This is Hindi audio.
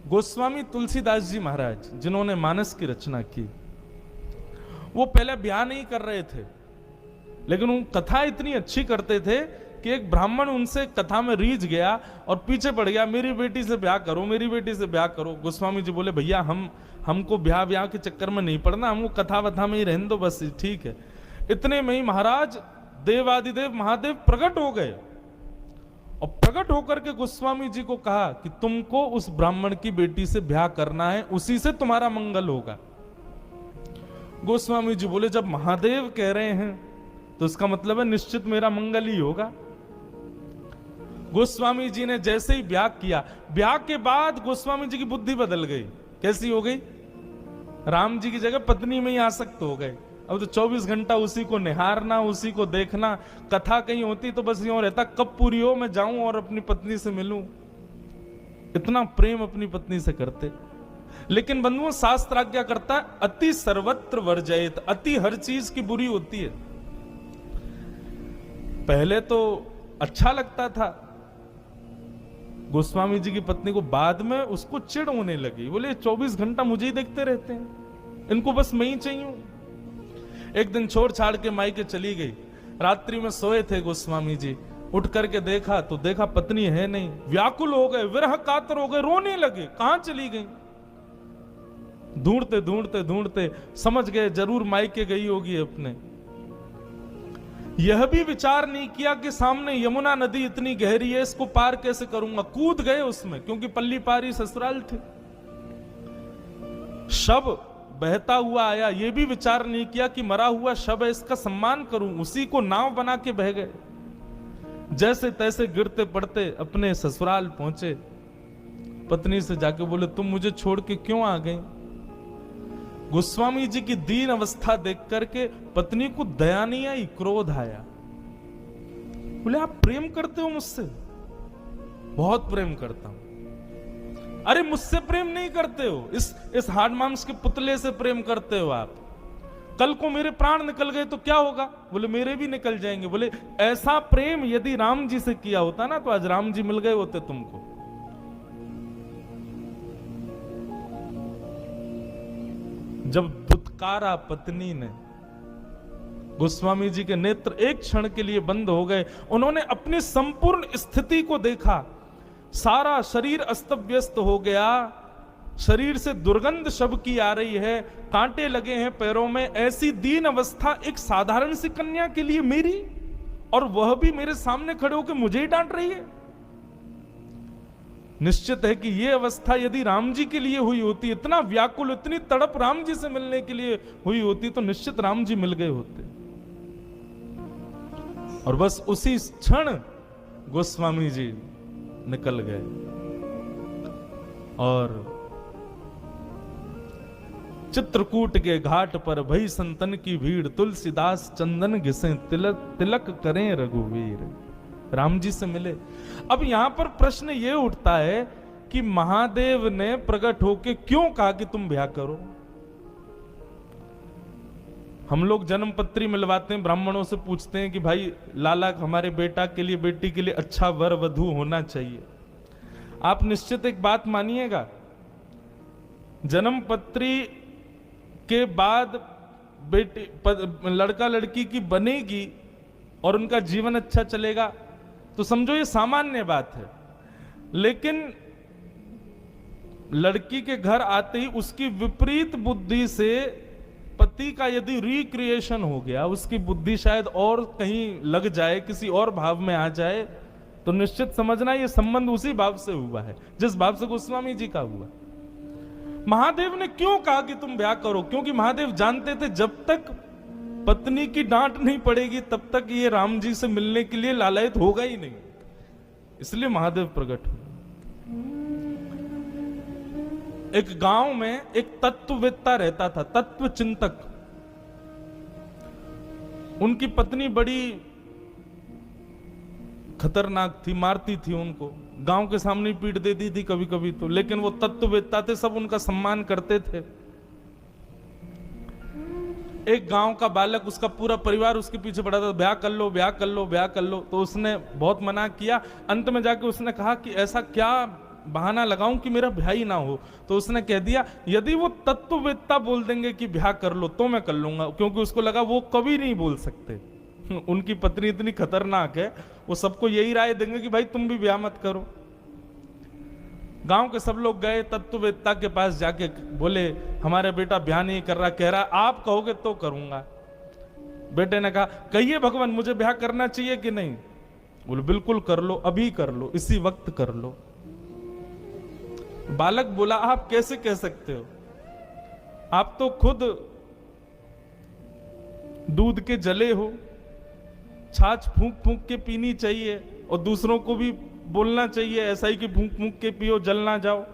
गोस्वामी तुलसीदास जी महाराज जिन्होंने मानस की रचना की, वो पहले ब्याह नहीं कर रहे थे, लेकिन वो कथा इतनी अच्छी करते थे कि एक ब्राह्मण उनसे कथा में रीझ गया और पीछे पड़ गया, मेरी बेटी से ब्याह करो, मेरी बेटी से ब्याह करो। गोस्वामी जी बोले भैया हमको ब्याह के चक्कर में नहीं पड़ना, हमको कथा वथा में ही रहने दो बस, ठीक है। इतने में ही महाराज देवादिदेव महादेव प्रकट हो गए और प्रकट होकर के गोस्वामी जी को कहा कि तुमको उस ब्राह्मण की बेटी से ब्याह करना है, उसी से तुम्हारा मंगल होगा। गोस्वामी जी बोले जब महादेव कह रहे हैं तो इसका मतलब है निश्चित मेरा मंगल ही होगा। गोस्वामी जी ने जैसे ही ब्याह किया, ब्याह के बाद गोस्वामी जी की बुद्धि बदल गई। कैसी हो गई? राम जी की जगह पत्नी में ही आसक्त हो गए। अब तो 24 घंटा उसी को निहारना, उसी को देखना। कथा कहीं होती तो बस यूं रहता कब पूरी हो, मैं जाऊं और अपनी पत्नी से मिलूं। इतना प्रेम अपनी पत्नी से करते। लेकिन बंधुओं, शास्त्र आज्ञा करता है अति सर्वत्र वर्जयेत, अति हर चीज की बुरी होती है। पहले तो अच्छा लगता था गोस्वामी जी की पत्नी को, बाद में उसको चिढ़ होने लगी। बोले 24 घंटा मुझे ही देखते रहते हैं, इनको बस मैं ही चाहिए। एक दिन छोड़ छाड़ के मायके चली गई। रात्रि में सोए थे गोस्वामी जी, उठ करके देखा तो देखा पत्नी है नहीं। व्याकुल हो गए, विरह कातर हो गए, रोने लगे, कहां चली गई। ढूंढते ढूंढते ढूंढते समझ गए जरूर मायके गई होगी अपने। यह भी विचार नहीं किया कि सामने यमुना नदी इतनी गहरी है, इसको पार कैसे करूंगा। कूद गए उसमें, क्योंकि पल्ली पारी ससुराल थे। शव बहता हुआ आया, यह भी विचार नहीं किया कि मरा हुआ शव है, इसका सम्मान करूं। उसी को नाव बना के बह गए। जैसे तैसे गिरते पड़ते अपने ससुराल पहुंचे। पत्नी से जाके बोले तुम मुझे छोड़ के क्यों आ गई। गोस्वामी जी की दीन अवस्था देख करके पत्नी को दया नहीं आई, क्रोध आया। बोले आप प्रेम करते हो मुझसे? बहुत प्रेम करता हूं। अरे मुझसे प्रेम नहीं करते हो, इस हाड़ मांस के पुतले से प्रेम करते हो आप। कल को मेरे प्राण निकल गए तो क्या होगा? बोले मेरे भी निकल जाएंगे। बोले ऐसा प्रेम यदि राम जी से किया होता ना तो आज राम जी मिल गए होते तुमको। जब धुतकारा पत्नी ने, गोस्वामी जी के नेत्र एक क्षण के लिए बंद हो गए। उन्होंने अपनी संपूर्ण स्थिति को देखा। सारा शरीर अस्त व्यस्त हो गया, शरीर से दुर्गंध शव की आ रही है, कांटे लगे हैं पैरों में। ऐसी दीन अवस्था एक साधारण सी कन्या के लिए मेरी, और वह भी मेरे सामने खड़े होकर मुझे ही डांट रही है। निश्चित है कि यह अवस्था यदि राम जी के लिए हुई होती, इतना व्याकुल, इतनी तड़प राम जी से मिलने के लिए हुई होती, तो निश्चित राम जी मिल गए होते। और बस उसी क्षण गोस्वामी जी निकल गए और चित्रकूट के घाट पर भई संतन की भीड़, तुलसीदास चंदन घिसे तिलक तिलक करें रघुवीर। राम जी से मिले। अब यहां पर प्रश्न यह उठता है कि महादेव ने प्रकट होकर क्यों कहा कि तुम ब्याह करो। हम लोग जन्म पत्री मिलवाते हैं, ब्राह्मणों से पूछते हैं कि भाई लाला हमारे बेटा के लिए, बेटी के लिए अच्छा वर वधू होना चाहिए। आप निश्चित एक बात मानिएगा, जन्म पत्री के बाद बेटी लड़का लड़की की बनेगी और उनका जीवन अच्छा चलेगा तो समझो ये सामान्य बात है। लेकिन लड़की के घर आते ही उसकी विपरीत बुद्धि से पति का यदि रिक्रिएशन हो गया, उसकी बुद्धि शायद और कहीं लग जाए, किसी और भाव में आ जाए, तो निश्चित समझना ये संबंध उसी भाव से हुआ है जिस भाव से गोस्वामी जी का हुआ। महादेव ने क्यों कहा कि तुम ब्याह करो? क्योंकि महादेव जानते थे जब तक पत्नी की डांट नहीं पड़ेगी तब तक ये राम जी से मिलने के लिए लालायित होगा ही नहीं। इसलिए महादेव प्रकट हुए। एक गांव में एक तत्ववेत्ता रहता था, तत्व चिंतक। उनकी पत्नी बड़ी खतरनाक थी, मारती थी उनको, गांव के सामने पीट देती थी कभी कभी तो। लेकिन वो तत्ववेत्ता थे, सब उनका सम्मान करते थे। एक गांव का बालक, उसका पूरा परिवार उसके पीछे पड़ा था, ब्याह कर लो, ब्याह कर लो, ब्याह कर लो। तो उसने बहुत मना किया। अंत में जाके उसने कहा कि ऐसा क्या बहाना लगाऊं कि मेरा ब्याह ही ना हो। तो उसने कह दिया यदि वो तत्ववेत्ता बोल देंगे कि ब्याह कर लो तो मैं कर लूंगा, क्योंकि उसको लगा वो कभी नहीं बोल सकते। उनकी पत्नी इतनी खतरनाक है, वो सबको यही राय देंगे कि भाई तुम भी ब्याह मत करो। गांव के सब लोग गए तत्ववेत्ता के पास, जाके बोले हमारा बेटा ब्याह नहीं कर रहा, कह रहा आप कहोगे तो करूंगा। बेटे ने कहा कहिए भगवान मुझे ब्याह करना चाहिए कि नहीं? बोले बिल्कुल कर लो, अभी कर लो, इसी वक्त कर लो। बालक बोला आप कैसे कह सकते हो, आप तो खुद दूध के जले हो, छाछ फूंक फूंक के पीनी चाहिए और दूसरों को भी बोलना चाहिए ऐसा ही कि फूंक फूंक के पियो जल ना जाओ।